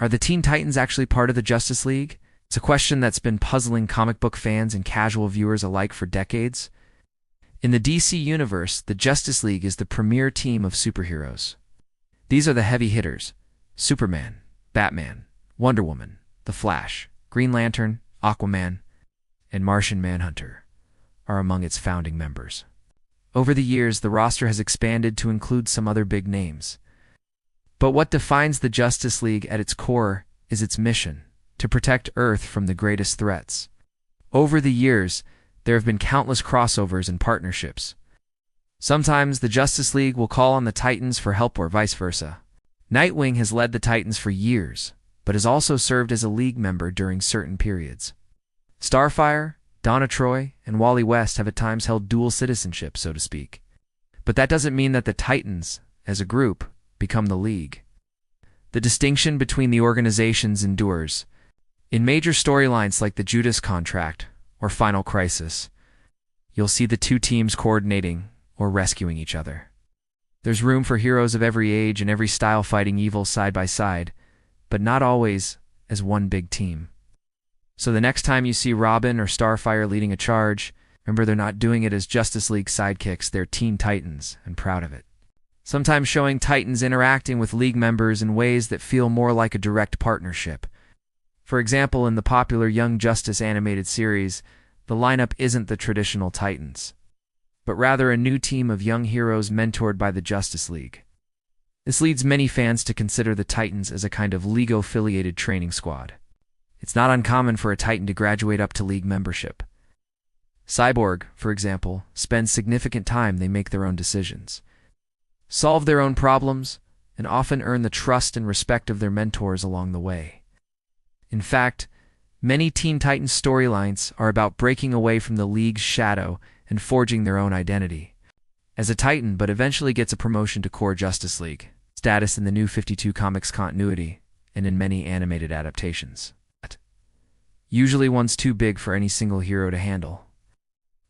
Are the Teen Titans actually part of the Justice League? It's a question that's been puzzling comic book fans and casual viewers alike for decades. In the DC universe, the Justice League is the premier team of superheroes. These are the heavy hitters: Superman, Batman, Wonder Woman, The Flash, Green Lantern, Aquaman, and Martian Manhunter are among its founding members. Over the years, the roster has expanded to include some other big names. But what defines the Justice League at its core is its mission: to protect Earth from the greatest threats. Over the years, there have been countless crossovers and partnerships. Sometimes the Justice League will call on the Titans for help or vice versa. Nightwing has led the Titans for years, but has also served as a League member during certain periods. Starfire, Donna Troy, and Wally West have at times held dual citizenship, so to speak. But that doesn't mean that the Titans, as a group, become the League. The distinction between the organizations endures. In major storylines like the Judas Contract or Final Crisis, you'll see the two teams coordinating or rescuing each other. There's room for heroes of every age and every style fighting evil side by side, but not always as one big team. So the next time you see Robin or Starfire leading a charge, remember they're not doing it as Justice League sidekicks, they're Teen Titans, and proud of it. Sometimes showing Titans interacting with League members in ways that feel more like a direct partnership. For example, in the popular Young Justice animated series, the lineup isn't the traditional Titans, but rather a new team of young heroes mentored by the Justice League. This leads many fans to consider the Titans as a kind of League-affiliated training squad. It's not uncommon for a Titan to graduate up to League membership. Cyborg, for example, spends significant time they make their own decisions, solve their own problems, and often earn the trust and respect of their mentors along the way. In fact, many Teen Titans storylines are about breaking away from the League's shadow and forging their own identity. As a Titan, but eventually gets a promotion to core Justice League status in the New 52 Comics continuity and in many animated adaptations. Usually one's too big for any single hero to handle.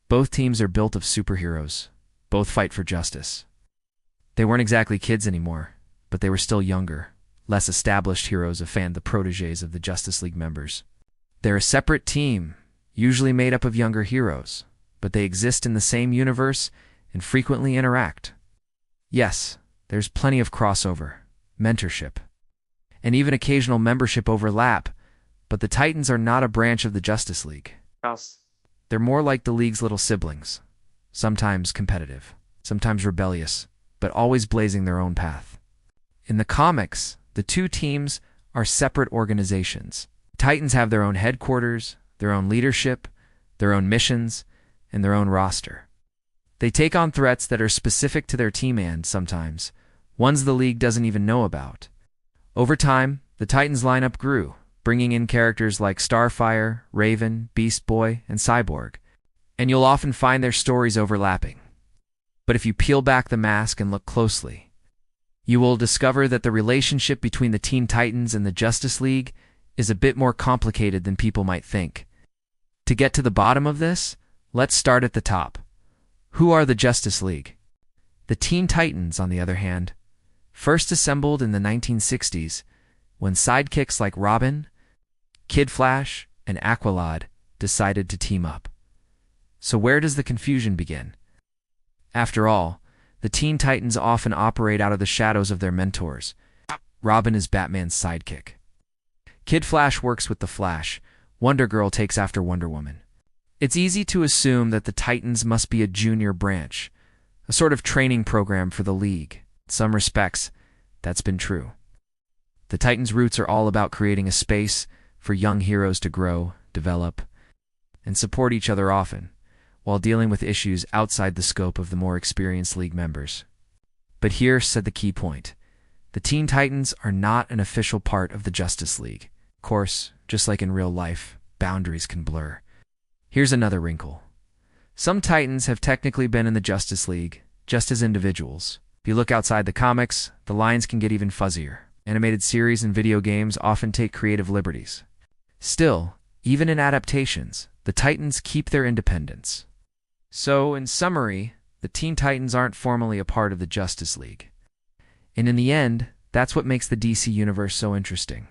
Both teams are built of superheroes. Both fight for justice. They weren't exactly kids anymore, but they were still younger, less established heroes of the protégés of the Justice League members. They're a separate team, usually made up of younger heroes, but they exist in the same universe and frequently interact. Yes, there's plenty of crossover, mentorship, and even occasional membership overlap, but the Titans are not a branch of the Justice League. They're more like the League's little siblings, sometimes competitive, sometimes rebellious, but always blazing their own path. In the comics, the two teams are separate organizations. Titans have their own headquarters, their own leadership, their own missions, and their own roster. They take on threats that are specific to their team and, sometimes, ones the League doesn't even know about. Over time, the Titans lineup grew, bringing in characters like Starfire, Raven, Beast Boy, and Cyborg, and you'll often find their stories overlapping. But if you peel back the mask and look closely, you will discover that the relationship between the Teen Titans and the Justice League is a bit more complicated than people might think. To get to the bottom of this, let's start at the top. Who are the Justice League? The Teen Titans, on the other hand, first assembled in the 1960s when sidekicks like Robin, Kid Flash, and Aqualad decided to team up. So where does the confusion begin? After all, the Teen Titans often operate out of the shadows of their mentors. Robin is Batman's sidekick. Kid Flash works with the Flash. Wonder Girl takes after Wonder Woman. It's easy to assume that the Titans must be a junior branch, a sort of training program for the League. In some respects, that's been true. The Titans' roots are all about creating a space for young heroes to grow, develop, and support each other often, while dealing with issues outside the scope of the more experienced League members. But here said the key point. The Teen Titans are not an official part of the Justice League. Of course, just like in real life, boundaries can blur. Here's another wrinkle. Some Titans have technically been in the Justice League, just as individuals. If you look outside the comics, the lines can get even fuzzier. Animated series and video games often take creative liberties. Still, even in adaptations, the Titans keep their independence. So, in summary, the Teen Titans aren't formally a part of the Justice League. And in the end, that's what makes the DC universe so interesting.